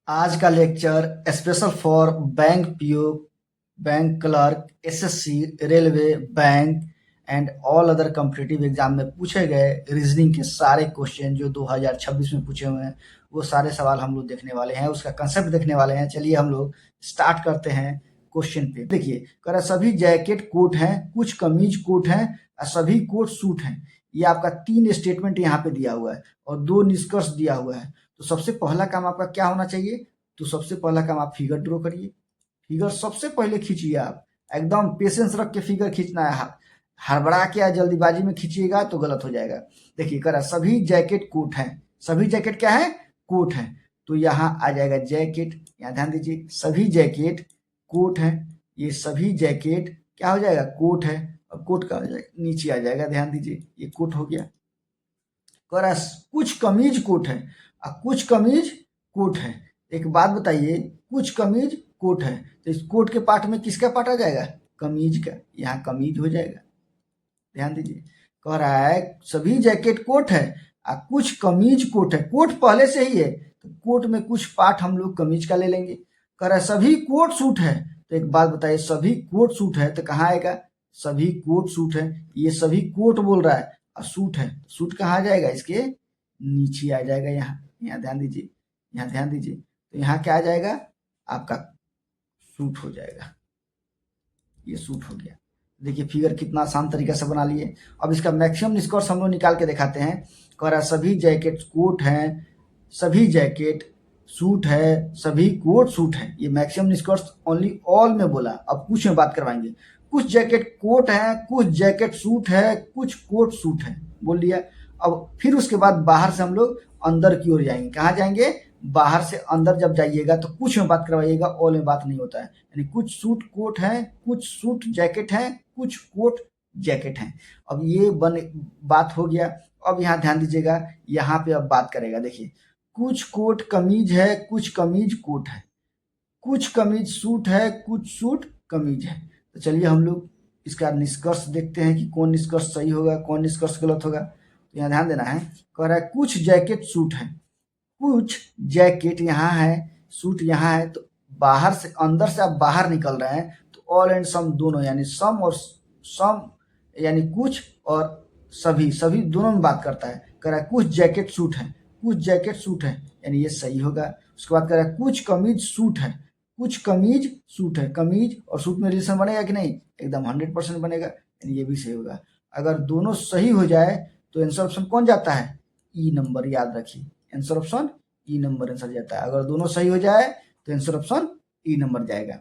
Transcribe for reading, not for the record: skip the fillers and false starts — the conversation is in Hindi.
आज का lecture special for bank PO, bank clerk, SSC, railway, bank and all other competitive exam में पूछे गए रीजनिंग के सारे क्वेश्चन जो 2026 में पूछे हुए हैं वो सारे सवाल हम लोग देखने वाले हैं, उसका कंसेप्ट देखने वाले हैं। चलिए हम लोग स्टार्ट करते हैं क्वेश्चन पे। देखिए कह रहा सभी जैकेट कोट हैं, कुछ कमीज कोट हैं और सभी कोट सूट हैं। ये आपका 3 स्टेटमेंट यहाँ पे दिया हुआ है और 2 निष्कर्ष दिया हुआ है। तो सबसे पहला काम आपका क्या होना चाहिए? तो सबसे पहला काम आप फिगर ड्रॉ करिए। फिगर सबसे पहले खींचिए आप, एकदम पेशेंस रख के फिगर खींचना है। हड़बड़ा के या जल्दीबाजी में खींचिएगा तो गलत हो जाएगा। देखिए कह रहा सभी जैकेट कोट हैं, सभी जैकेट क्या है? कोट है। तो यहाँ आ जाएगा जैकेट, यहाँ ध्यान दीजिए सभी जैकेट कोट है। ये सभी जैकेट क्या हो जाएगा? कोट है। और कोट का नीचे आ जाएगा, ध्यान दीजिए ये कोट हो गया। कह रहा कुछ कमीज कोट है और कुछ कमीज कोट है। एक बात बताइए, कुछ कमीज कोट है तो इस कोट के पार्ट में किसका पार्ट आ जाएगा? कमीज का। यहाँ कमीज हो जाएगा, ध्यान दीजिए। कह रहा है सभी जैकेट कोट है और कुछ कमीज कोट है। कोट पहले से ही है तो कोट में कुछ पार्ट हम लोग कमीज का ले लेंगे। कह रहा है सभी कोट सूट है, तो एक बात बताइए सभी कोट सूट है तो कहाँ आएगा? सभी कोट सूट है। ये सभी कोट बोल रहा है और सूट है, सूट कहाँ आ जाएगा? इसके नीचे आ जाएगा। यहाँ ध्यान दीजिए, यहाँ ध्यान दीजिए। तो यहाँ क्या आ जाएगा? आपका सूट हो जाएगा। ये सूट हो गया। देखिए फिगर कितना आसान तरीके से बना लिए। अब इसका मैक्सिमम निष्कर्ष हम लोग निकाल के दिखाते हैं। कह रहा सभी जैकेट कोट हैं, सभी जैकेट सूट है, सभी कोट सूट है। ये मैक्सिमम निष्कर्ष ओनली ऑल में बोला। अब कुछ में बात करवाएंगे। कुछ जैकेट कोट है, कुछ जैकेट सूट है, कुछ कोट सूट है, बोल दिया। अब फिर उसके बाद बाहर से हम लोग अंदर की ओर जाएंगे। कहाँ जाएंगे? बाहर से अंदर जब जाइएगा तो कुछ में बात करवाइएगा, ऑल में बात नहीं होता है। यानी कुछ सूट कोट हैं, कुछ सूट जैकेट हैं, कुछ कोट जैकेट हैं। अब ये बात हो गया। अब यहाँ ध्यान दीजिएगा, यहाँ पे अब बात करेगा। देखिए कुछ कोट कमीज है, कुछ कमीज कोट है, कुछ कमीज सूट है, कुछ सूट कमीज है। तो चलिए हम लोग इसका निष्कर्ष देखते हैं कि कौन निष्कर्ष सही होगा, कौन निष्कर्ष गलत होगा। तो यहाँ ध्यान देना है। कह रहा है कुछ जैकेट सूट है, कुछ जैकेट यहाँ है, सूट यहाँ है। तो बाहर से अंदर से आप बाहर निकल रहे हैं तो ऑल एंड सम दोनों, यानी सम और सम यानी कुछ और सभी, सभी दोनों में बात करता है। कह रहा है कुछ जैकेट सूट है, कुछ जैकेट सूट है, यानी ये सही होगा। उसके बाद कह रहा है कुछ कमीज सूट है, कुछ कमीज सूट है। कमीज और सूट में रिलेशन बनेगा कि नहीं? एकदम 100% बनेगा, यानी ये भी सही होगा। अगर दोनों सही हो जाए तो आंसर ऑप्शन कौन जाता है? ई नंबर, याद रखिए answer option E number answer जाता है। अगर दोनों सही हो जाए तो आंसर ऑप्शन ई नंबर जाएगा।